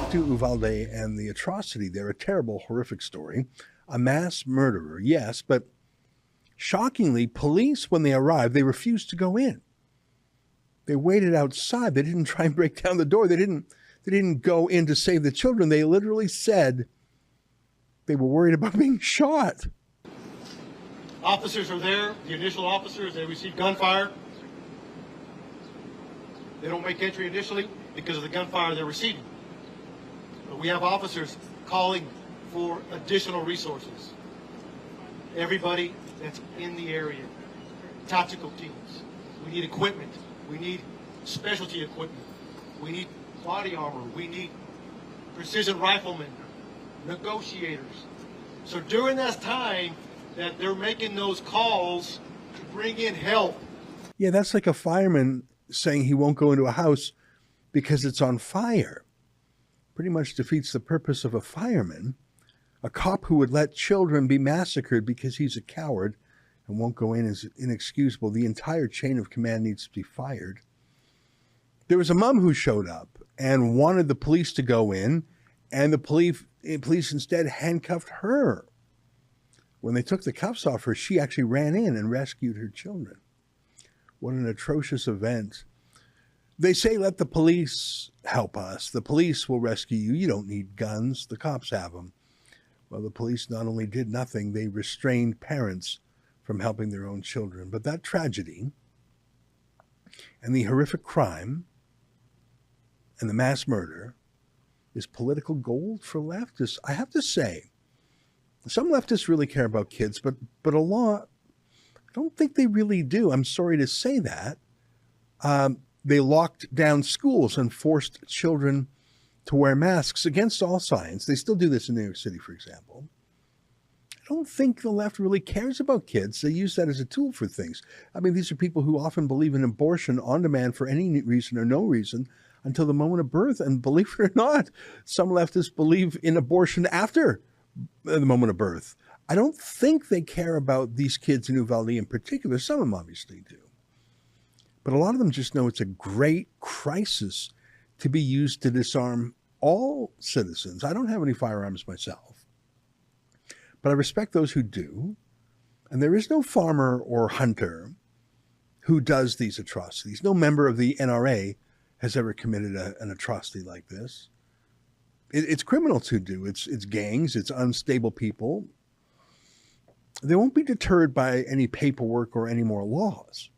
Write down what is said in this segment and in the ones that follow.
back to Uvalde and the atrocity there, a terrible, horrific story. A mass murderer, yes, but shockingly, police, when they arrived, they refused to go in. They waited outside. They didn't try and break down the door. They didn't go in to save the children. They literally said they were worried about being shot. Officers are there, the initial officers, they receive gunfire. They don't make entry initially because of the gunfire they're receiving. But we have officers calling for additional resources. Everybody that's in the area, tactical teams, we need equipment, we need specialty equipment, we need body armor, we need precision riflemen, negotiators. So during that time that they're making those calls to bring in help. Yeah, that's like a fireman saying he won't go into a house because it's on fire. Pretty much defeats the purpose of a fireman. A cop who would let children be massacred because he's a coward and won't go in is inexcusable. The entire chain of command needs to be fired. There was a mom who showed up and wanted the police to go in, and the police instead handcuffed her. When they took the cuffs off her, she actually ran in and rescued her children. What an atrocious event. They say, let the police help us. The police will rescue you. You don't need guns. The cops have them. Well, the police not only did nothing, they restrained parents from helping their own children. But that tragedy and the horrific crime and the mass murder is political gold for leftists. I have to say, some leftists really care about kids, but a lot, I don't think they really do. I'm sorry to say that. They locked down schools and forced children to wear masks against all science. They still do this in New York City, for example. I don't think the left really cares about kids. They use that as a tool for things. I mean, these are people who often believe in abortion on demand for any reason or no reason until the moment of birth. And believe it or not, some leftists believe in abortion after the moment of birth. I don't think they care about these kids in Uvalde in particular. Some of them obviously do. But a lot of them just know it's a great crisis to be used to disarm all citizens. I don't have any firearms myself, but I respect those who do. And there is no farmer or hunter who does these atrocities. No member of the NRA has ever committed an atrocity like this. It's criminals who do. It's gangs. It's unstable people. They won't be deterred by any paperwork or any more laws.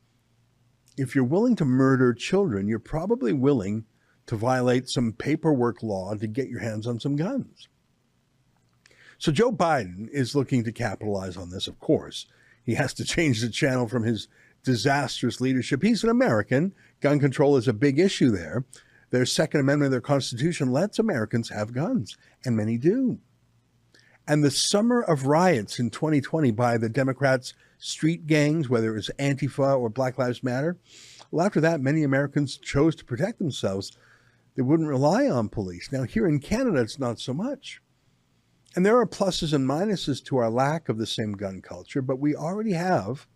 If you're willing to murder children, you're probably willing to violate some paperwork law to get your hands on some guns. So Joe Biden is looking to capitalize on this, of course. He has to change the channel from his disastrous leadership. He's an American. Gun control is a big issue there. Their Second Amendment of their Constitution lets Americans have guns, and many do. And the summer of riots in 2020 by the Democrats' street gangs, whether it was Antifa or Black Lives Matter, well, after that, many Americans chose to protect themselves. They wouldn't rely on police. Now, here in Canada, it's not so much. And there are pluses and minuses to our lack of the same gun culture, but we already have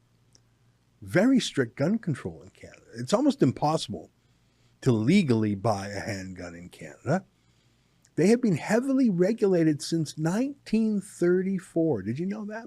very strict gun control in Canada. It's almost impossible to legally buy a handgun in Canada. They have been heavily regulated since 1934. Did you know that?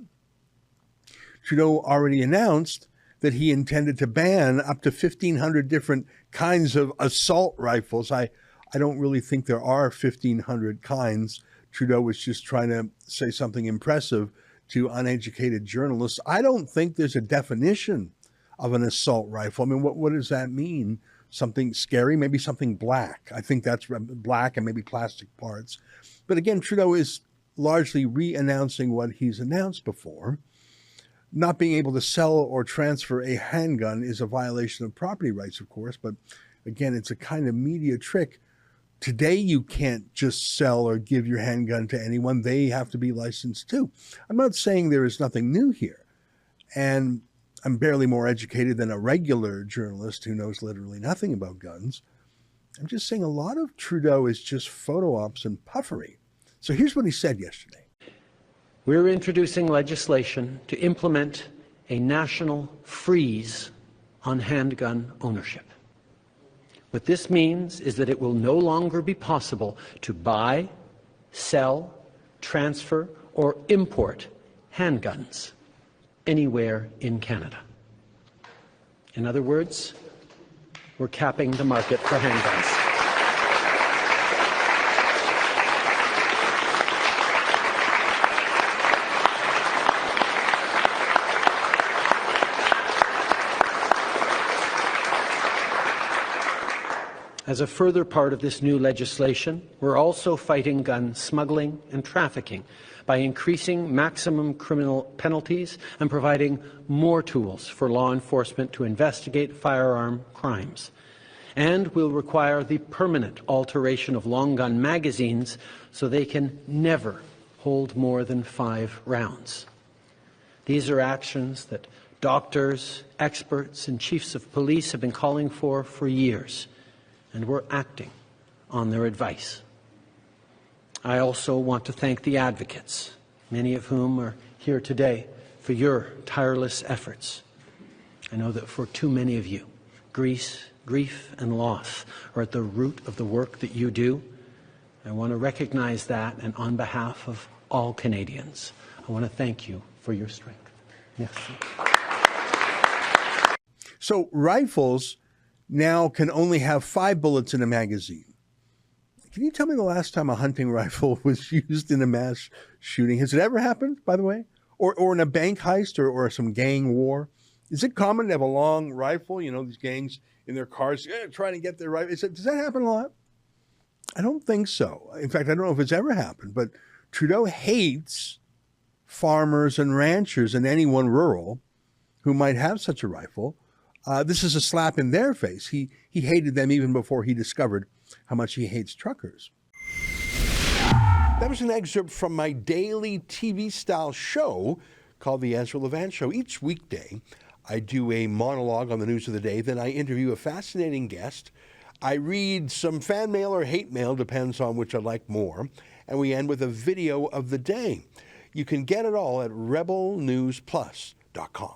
Trudeau already announced that he intended to ban up to 1,500 different kinds of assault rifles. I don't really think there are 1,500 kinds. Trudeau was just trying to say something impressive to uneducated journalists. I don't think there's a definition of an assault rifle. I mean, what does that mean? Something scary, maybe something black. I think that's black and maybe plastic parts. But again, Trudeau is largely re-announcing what he's announced before. Not being able to sell or transfer a handgun is a violation of property rights, of course. But again, it's a kind of media trick. Today, you can't just sell or give your handgun to anyone. They have to be licensed too. I'm not saying there is nothing new here. And I'm barely more educated than a regular journalist who knows literally nothing about guns. I'm just saying a lot of Trudeau is just photo ops and puffery. So here's what he said yesterday. We're introducing legislation to implement a national freeze on handgun ownership. What this means is that it will no longer be possible to buy, sell, transfer, or import handguns anywhere in Canada. In other words, we're capping the market for handguns. As a further part of this new legislation, we're also fighting gun smuggling and trafficking by increasing maximum criminal penalties and providing more tools for law enforcement to investigate firearm crimes. And we'll require the permanent alteration of long gun magazines so they can never hold more than 5 rounds. These are actions that doctors, experts, and chiefs of police have been calling for years, and we're acting on their advice. I also want to thank the advocates, many of whom are here today, for your tireless efforts. I know that for too many of you, grief and loss are at the root of the work that you do. I want to recognize that, and on behalf of all Canadians, I want to thank you for your strength. Merci. So rifles now can only have 5 bullets in a magazine. Can you tell me the last time a hunting rifle was used in a mass shooting? Has it ever happened, by the way? Or in a bank heist or some gang war? Is it common to have a long rifle, you know, these gangs in their cars trying to get their rifle? Does that happen a lot? I don't think so. In fact, I don't know if it's ever happened, but Trudeau hates farmers and ranchers and anyone rural who might have such a rifle. This is a slap in their face. He hated them even before he discovered how much he hates truckers. That was an excerpt from my daily TV-style show called The Ezra Levant Show. Each weekday, I do a monologue on the news of the day. Then I interview a fascinating guest. I read some fan mail or hate mail, depends on which I like more. And we end with a video of the day. You can get it all at rebelnewsplus.com.